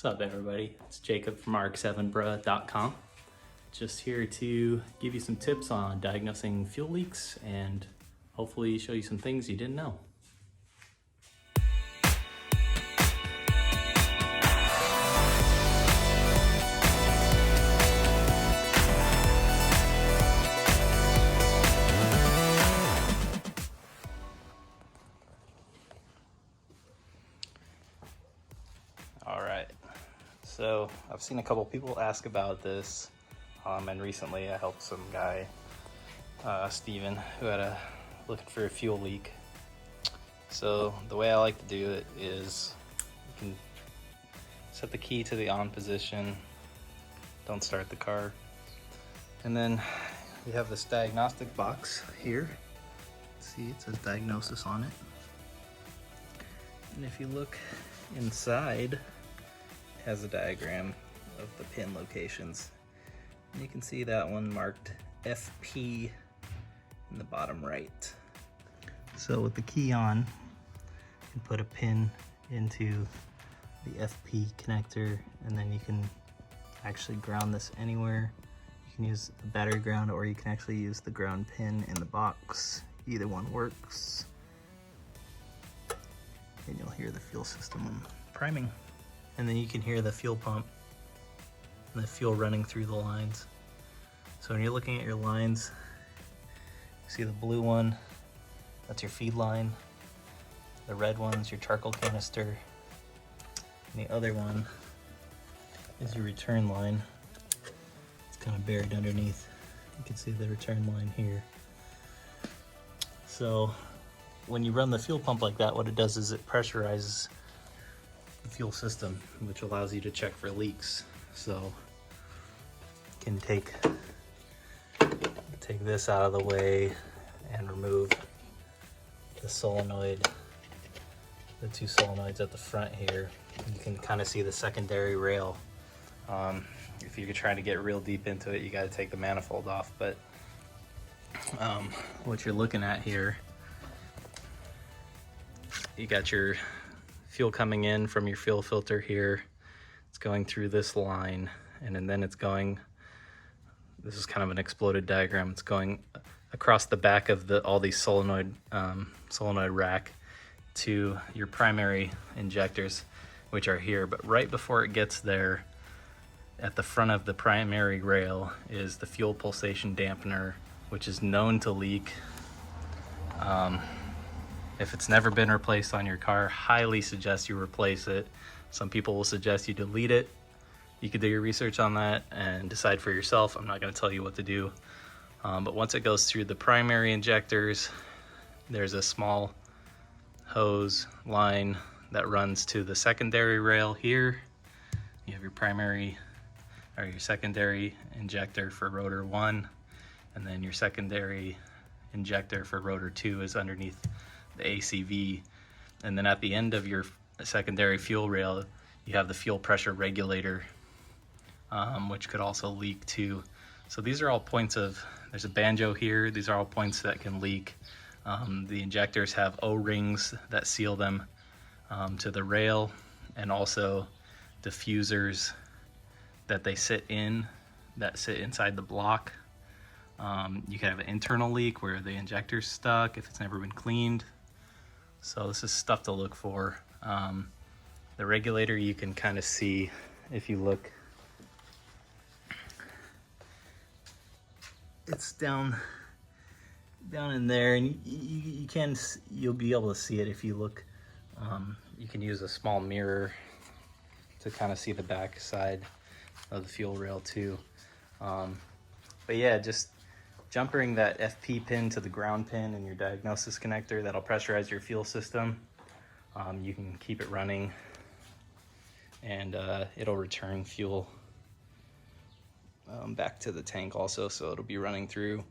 What's up, everybody? It's Jacob from RX7bruh.com. Just here to give you some tips on diagnosing fuel leaks and hopefully show you some things you didn't know. All right, so I've seen a couple people ask about this, and recently I helped some guy, Steven, who had looking for a fuel leak. So the way I like to do it is you can set the key to the on position, don't start the car, and then you have this diagnostic box here. See, it says diagnosis on it. And if you look inside, it has a diagram of the pin locations. And you can see that one marked FP in the bottom right. So with the key on, you can put a pin into the FP connector, and then you can actually ground this anywhere. You can use a battery ground, or you can actually use the ground pin in the box. Either one works. And you'll hear the fuel system priming. And then you can hear the fuel pump and the fuel running through the lines. So when you're looking at your lines, you see the blue one, that's your feed line. The red one's your charcoal canister. And the other one is your return line. It's kind of buried underneath. You can see the return line here. So when you run the fuel pump like that, what it does is it pressurizes the fuel system, which allows you to check for leaks. So you can take this out of the way and remove the solenoid, the two solenoids at the front here. You can kind of see the secondary rail. If you're trying to get real deep into it, you got to take the manifold off. But what you're looking at here, you got your fuel coming in from your fuel filter here. It's going through this line, and then it's going, this is kind of an exploded diagram. It's going across the back of all these solenoid rack to your primary injectors, which are here. But right before it gets there, at the front of the primary rail is the fuel pulsation dampener, which is known to leak. If it's never been replaced on your car, highly suggest you replace it. Some people will suggest you delete it. You could do your research on that and decide for yourself. I'm not going to tell you what to do. But once it goes through the primary injectors, there's a small hose line that runs to the secondary rail here. You have your primary or your secondary injector for rotor 1, and then your secondary injector for rotor 2 is underneath the ACV. And then at the end of your secondary fuel rail, you have the fuel pressure regulator, which could also leak too. So these are all points of, there's a banjo here, these are all points that can leak. The injectors have O-rings that seal them to the rail, and also diffusers that they sit inside the block. You can have an internal leak where the injector's stuck if it's never been cleaned. So this is stuff to look for. The regulator, you can kind of see if you look. It's down in there, and you'll be able to see it if you look. You can use a small mirror to kind of see the back side of the fuel rail too. But yeah, just jumpering that FP pin to the ground pin in your diagnosis connector, that'll pressurize your fuel system. You can keep it running, and it'll return fuel back to the tank also, so it'll be running through.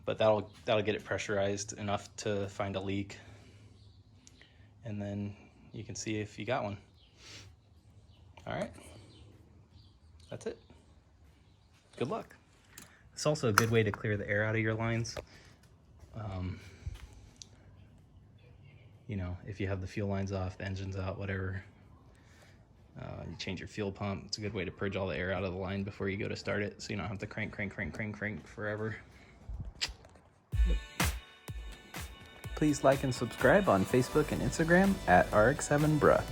But that'll get it pressurized enough to find a leak, and then you can see if you got one. All right, that's it. Good luck. It's also a good way to clear the air out of your lines. You know, if you have the fuel lines off, the engine's out, whatever, You change your fuel pump. It's a good way to purge all the air out of the line before you go to start it, so you don't have to crank forever. Please like and subscribe on Facebook and Instagram at RX-7 Bruh.